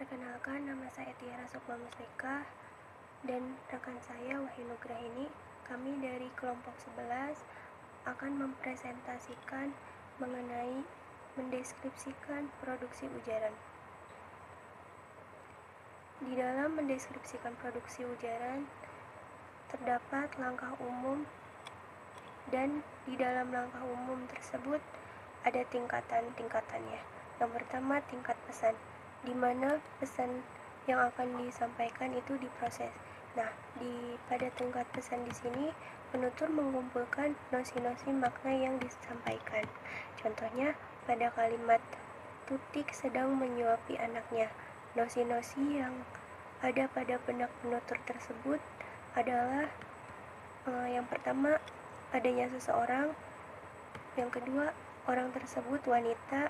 Perkenalkan, nama saya Tiara Sukma Muslika dan rekan saya Wahyu Nugrahini. Kami dari kelompok 11 akan mempresentasikan mengenai mendeskripsikan produksi ujaran. Di dalam mendeskripsikan produksi ujaran terdapat langkah umum, dan di dalam langkah umum tersebut ada tingkatan-tingkatannya. Yang pertama, tingkat pesan, di mana pesan yang akan disampaikan itu diproses. Nah, pada tingkat pesan di sini penutur mengumpulkan nosi-nosi makna yang disampaikan. Contohnya pada kalimat Tutik sedang menyuapi anaknya. Nosi-nosi yang ada pada benak penutur tersebut adalah yang pertama, adanya seseorang. Yang kedua, orang tersebut wanita.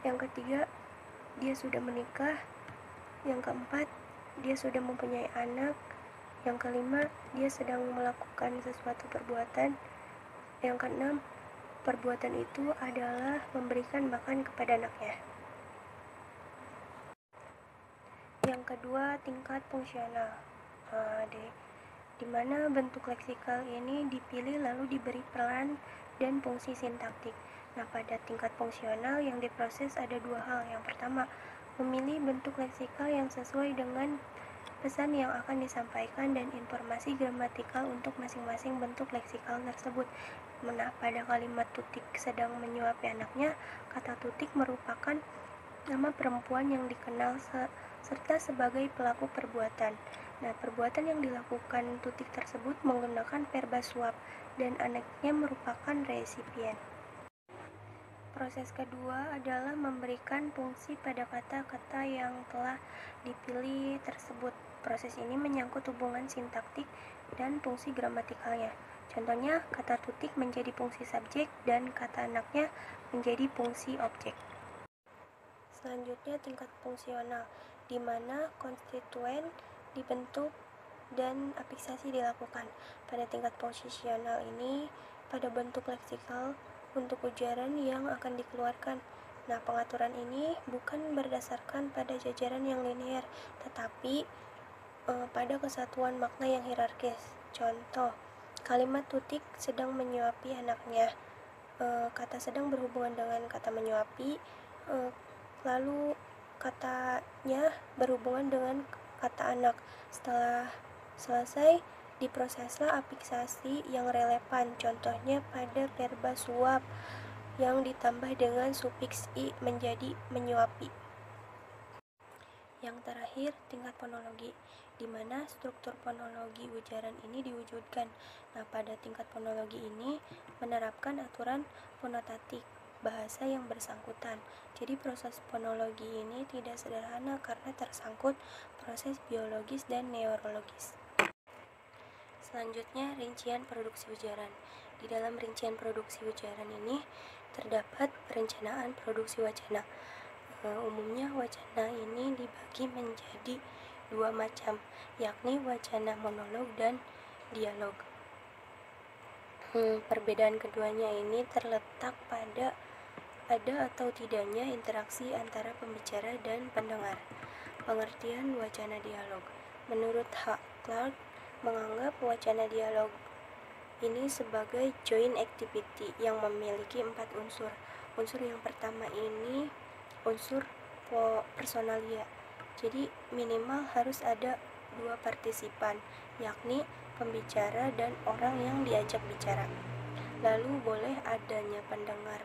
Yang ketiga, dia sudah menikah. Yang keempat, dia sudah mempunyai anak. Yang kelima, dia sedang melakukan sesuatu perbuatan. Yang keenam, perbuatan itu adalah memberikan makan kepada anaknya. Yang kedua, tingkat fungsional, di mana bentuk leksikal ini dipilih lalu diberi peran dan fungsi sintaktik. Nah, pada tingkat fungsional yang diproses ada dua hal. Yang pertama, memilih bentuk leksikal yang sesuai dengan pesan yang akan disampaikan dan informasi gramatikal untuk masing-masing bentuk leksikal tersebut. Nah, pada kalimat Tutik sedang menyuapi anaknya, kata Tutik merupakan nama perempuan yang dikenal serta sebagai pelaku perbuatan. Nah, perbuatan yang dilakukan Tutik tersebut menggunakan verba suap dan anaknya merupakan resipien. Proses kedua adalah memberikan fungsi pada kata-kata yang telah dipilih tersebut. Proses ini menyangkut hubungan sintaktik dan fungsi gramatikalnya. Contohnya, kata Tutik menjadi fungsi subjek dan kata anaknya menjadi fungsi objek. Selanjutnya, tingkat fungsional, di mana konstituen dibentuk dan afiksasi dilakukan. Pada tingkat fungsional ini, pada bentuk leksikal untuk ujaran yang akan dikeluarkan. Nah, pengaturan ini bukan berdasarkan pada jajaran yang linier, tetapi pada kesatuan makna yang hierarkis. Contoh, kalimat Tutik sedang menyuapi anaknya. Kata sedang berhubungan dengan kata menyuapi, lalu katanya berhubungan dengan kata anak. Setelah selesai, diproseslah afiksasi yang relevan. Contohnya pada verba suap yang ditambah dengan sufiks i menjadi menyuapi. Yang terakhir, tingkat fonologi, di mana struktur fonologi ujaran ini diwujudkan. Nah, pada tingkat fonologi ini menerapkan aturan fonotatik bahasa yang bersangkutan. Jadi proses fonologi ini tidak sederhana karena tersangkut proses biologis dan neurologis. Selanjutnya, rincian produksi ujaran. Di dalam rincian produksi ujaran ini terdapat perencanaan produksi wacana. Umumnya wacana ini dibagi menjadi dua macam, yakni wacana monolog dan dialog. Perbedaan keduanya ini terletak pada ada atau tidaknya interaksi antara pembicara dan pendengar. Pengertian wacana dialog. Menurut H. Clarke, menganggap wacana dialog ini sebagai joint activity yang memiliki 4 unsur. Unsur yang pertama ini unsur personalia. Jadi minimal harus ada 2 partisipan, yakni pembicara dan orang yang diajak bicara. Lalu boleh adanya pendengar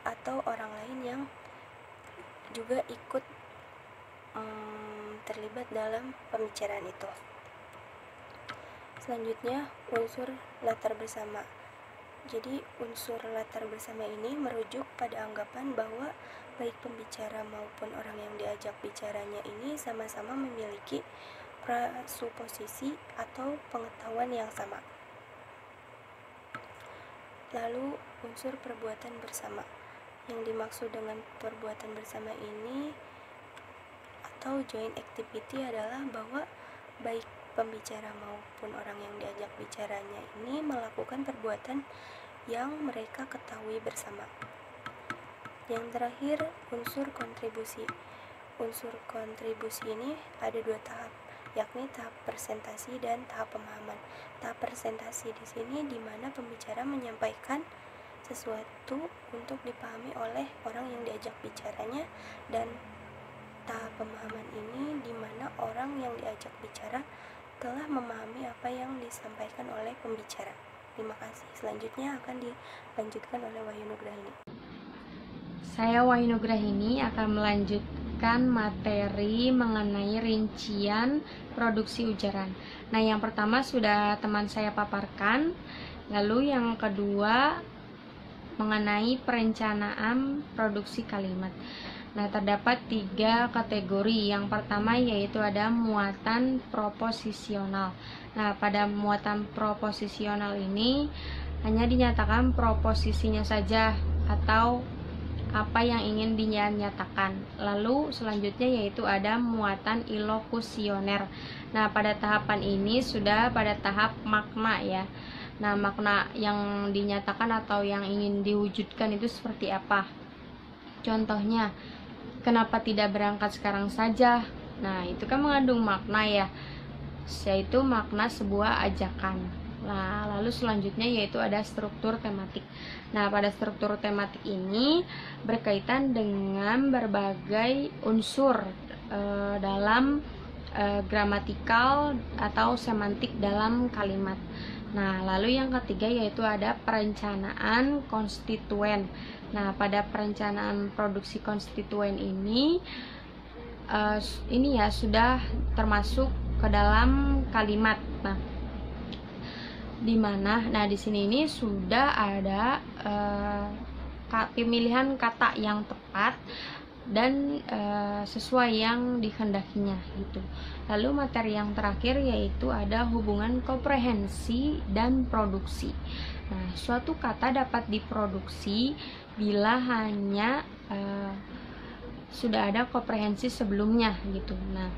atau orang lain yang juga ikut terlibat dalam pembicaraan itu. Selanjutnya, unsur latar bersama. Jadi, unsur latar bersama ini merujuk pada anggapan bahwa baik pembicara maupun orang yang diajak bicaranya ini sama-sama memiliki prasuposisi atau pengetahuan yang sama. Lalu, unsur perbuatan bersama. Yang dimaksud dengan perbuatan bersama ini atau joint activity adalah bahwa baik pembicara maupun orang yang diajak bicaranya ini melakukan perbuatan yang mereka ketahui bersama. Yang terakhir, unsur kontribusi. unsur kontribusi ini ada 2 tahap, yakni tahap presentasi dan tahap pemahaman. Tahap presentasi di sini di mana pembicara menyampaikan sesuatu untuk dipahami oleh orang yang diajak bicaranya, dan tahap pemahaman ini di mana orang yang diajak bicara telah memahami apa yang disampaikan oleh pembicara. Terima kasih. Selanjutnya akan dilanjutkan oleh Wahyu Nugrahini. Saya Wahyu Nugrahini akan melanjutkan materi mengenai rincian produksi ujaran. Nah, yang pertama sudah teman saya paparkan, lalu yang kedua mengenai perencanaan produksi kalimat. Nah, terdapat 3 kategori. Yang pertama yaitu ada muatan proposisional. Nah, pada muatan proposisional ini hanya dinyatakan proposisinya saja atau apa yang ingin dinyatakan. Lalu selanjutnya yaitu ada muatan ilokusioner. Nah, pada tahapan ini sudah pada tahap makna ya. Nah, makna yang dinyatakan atau yang ingin diwujudkan itu seperti apa? Contohnya, kenapa tidak berangkat sekarang saja? Nah, itu kan mengandung makna ya, yaitu makna sebuah ajakan. Nah, lalu selanjutnya yaitu ada struktur tematik. Nah, pada struktur tematik ini berkaitan dengan berbagai unsur dalam gramatikal atau semantik dalam kalimat. Nah, lalu yang ketiga yaitu ada perencanaan konstituen. Nah, pada perencanaan produksi konstituen ini ya sudah termasuk ke dalam kalimat. Nah, di sini ini sudah ada pemilihan kata yang tepat dan sesuai yang dikehendakinya gitu. Lalu materi yang terakhir yaitu ada hubungan komprehensi dan produksi. Nah, suatu kata dapat diproduksi bila hanya sudah ada komprehensi sebelumnya gitu. Nah,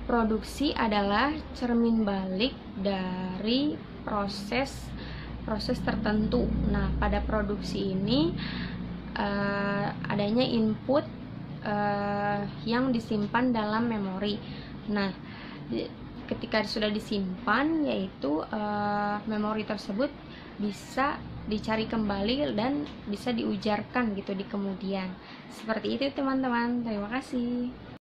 produksi adalah cermin balik dari proses tertentu. Nah, pada produksi ini adanya input yang disimpan dalam memori. Nah, ketika sudah disimpan, yaitu memori tersebut bisa dicari kembali dan bisa diujarkan gitu di kemudian. Seperti itu teman-teman. Terima kasih.